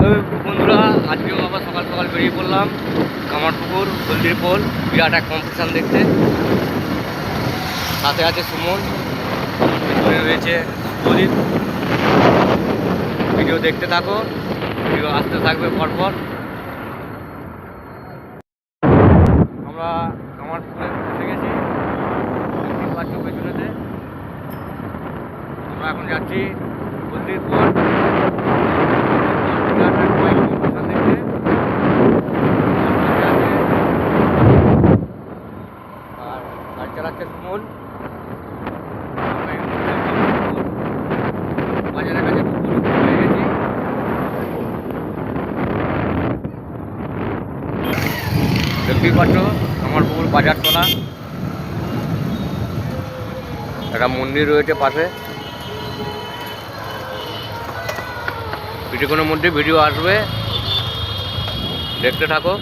বন্ধুরা, আজকেও আবার সকাল সকাল বেরিয়ে পড়লাম কামারপুকুর হলদির পোল বিরাট এক কম্পিটিশান দেখতে। সাথে আছে সুমন, পিছনে রয়েছে প্রদীপ। ভিডিও দেখতে থাকো, ভিডিও আসতে থাকবে পরপর। আমরা কামারপুকুরে পৌঁছে গেছি, দেখতে পাচ্ছ পেছনেতে। আমরা এখন যাচ্ছি হলদির পোল বিরাট এক কম্পিটিশান দেখতে। আর গাড়ি চালাচ্ছে সুমন। বাজারের কাছে হয়ে গেছি। দেখতেই পাচ্ছ কামারপুকুর বাজার তলা, একটা মন্দির রয়েছে পাশে। কিছুক্ষণের মধ্যে ভিডিও আসবে, দেখতে থাকো।